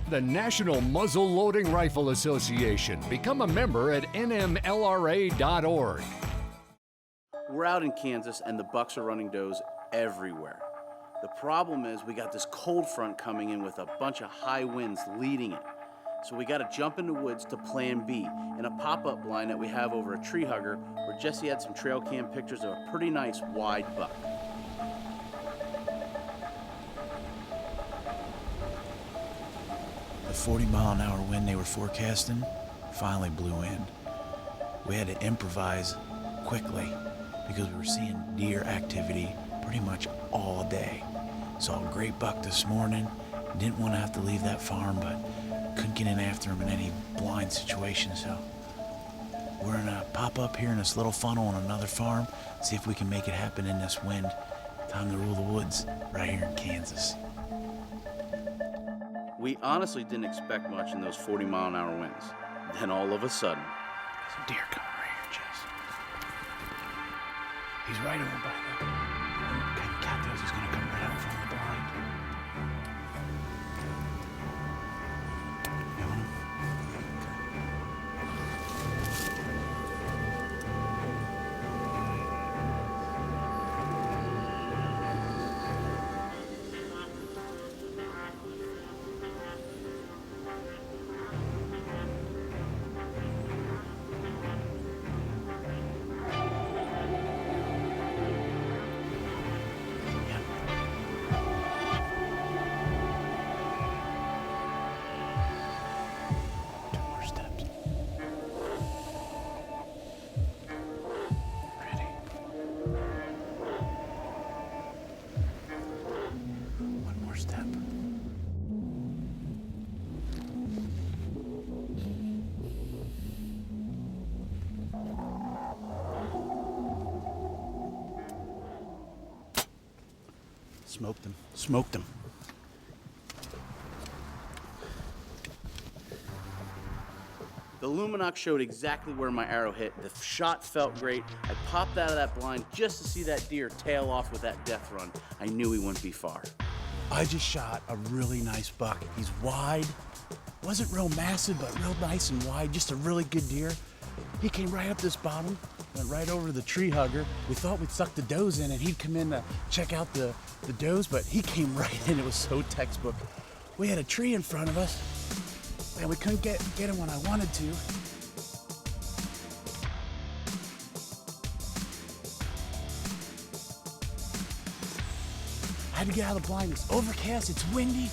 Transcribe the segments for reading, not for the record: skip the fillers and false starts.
The National Muzzle Loading Rifle Association. Become a member at nmlra.org. We're out in Kansas and the bucks are running does everywhere. The problem is we got this cold front coming in with a bunch of high winds leading it. So we got to jump in the woods to plan B in a pop-up blind that we have over a tree hugger where Jesse had some trail cam pictures of a pretty nice wide buck. The 40-mile-an-hour wind they were forecasting finally blew in. We had to improvise quickly because we were seeing deer activity pretty much all day. Saw a great buck this morning. Didn't want to have to leave that farm, but couldn't get in after him in any blind situation, so we're gonna pop up here in this little funnel on another farm, see if we can make it happen in this wind. Time to rule the woods right here in Kansas. We honestly didn't expect much in those 40-mile-an-hour winds. Then all of a sudden, There's a deer coming right here, Jess. He's right over by the cattails. He's gonna come right out from the blind. You want him? Smoked him. The Luminox showed exactly where my arrow hit. The shot felt great. I popped out of that blind just to see that deer tail off with that death run. I knew he wouldn't be far. I just shot a really nice buck. He's wide. Wasn't real massive, but real nice and wide. Just a really good deer. He came right up this bottom, went right over to the tree hugger. We thought we'd suck the does in and he'd come in to check out the does, but he came right in. It was so textbook. We had a tree in front of us and we couldn't get him when I wanted to. I had to get out of the blind. It's overcast, it's windy,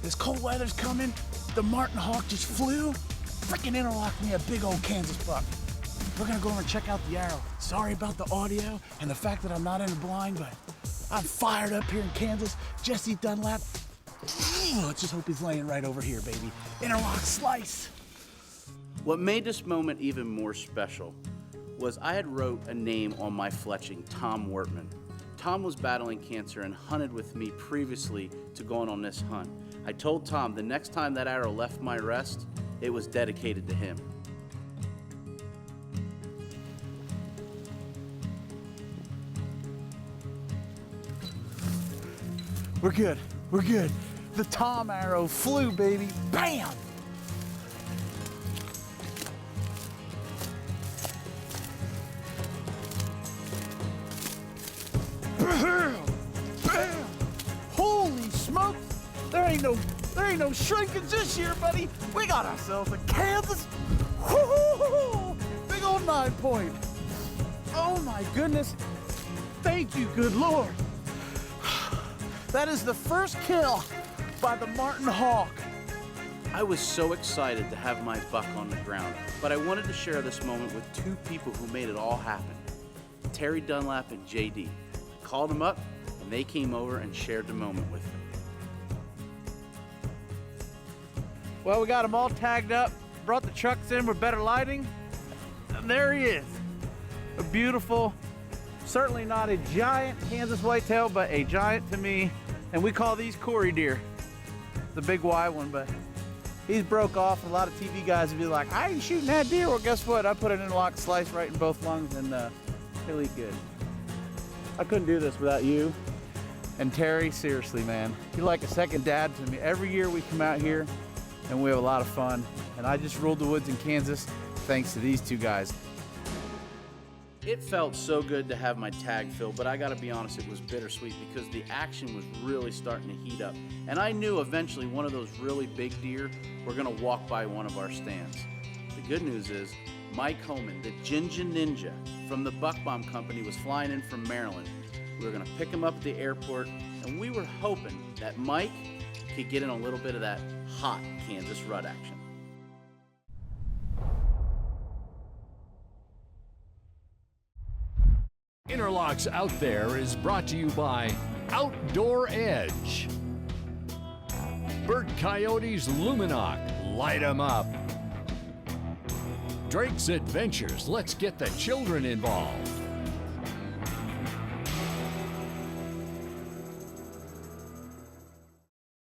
this cold weather's coming. The martin hawk just flew, freaking interlocked me a big old Kansas buck. We're gonna go over and check out the arrow. Sorry about the audio and the fact that I'm not in a blind, but I'm fired up here in Kansas. Jesse Dunlap. Let's just hope he's laying right over here, baby. Innerloc slice. What made this moment even more special was I had wrote a name on my fletching, Tom Wortman. Tom was battling cancer and hunted with me previously to going on this hunt. I told Tom the next time that arrow left my rest, it was dedicated to him. We're good, we're good. The Tom arrow flew, baby, bam! Bam! Bam! Holy smokes! There ain't no shrinkage this year, buddy. We got ourselves a Kansas. Woo-hoo-hoo-hoo! Big old 9 point. Oh my goodness. Thank you, good Lord. That is the first kill by the martin hawk. I was so excited to have my buck on the ground, but I wanted to share this moment with two people who made it all happen, Terry Dunlap and JD. I called them up and they came over and shared the moment with me. Well, we got them all tagged up, brought the trucks in with better lighting, and there he is. A beautiful, certainly not a giant Kansas whitetail, but a giant to me. And we call these Corey deer. The big wide one, but he's broke off. A lot of TV guys would be like, I ain't shooting that deer. Well, guess what? I put an interlock slice right in both lungs and he'll eat good. I couldn't do this without you. And Terry, seriously, man, you're like a second dad to me. Every year we come out here, and we have a lot of fun. And I just ruled the woods in Kansas thanks to these two guys. It felt so good to have my tag filled, but I gotta be honest, it was bittersweet because the action was really starting to heat up. And I knew eventually one of those really big deer were gonna walk by one of our stands. The good news is, Mike Homan, the Ginger Ninja from the Buck Bomb Company, was flying in from Maryland. We were gonna pick him up at the airport, and we were hoping that Mike could get in a little bit of that hot Kansas rut action. Innerloc's Outthere is brought to you by Outdoor Edge. Bert Coyote's Luminoc, light 'em up. Drake's Adventures, let's get the children involved.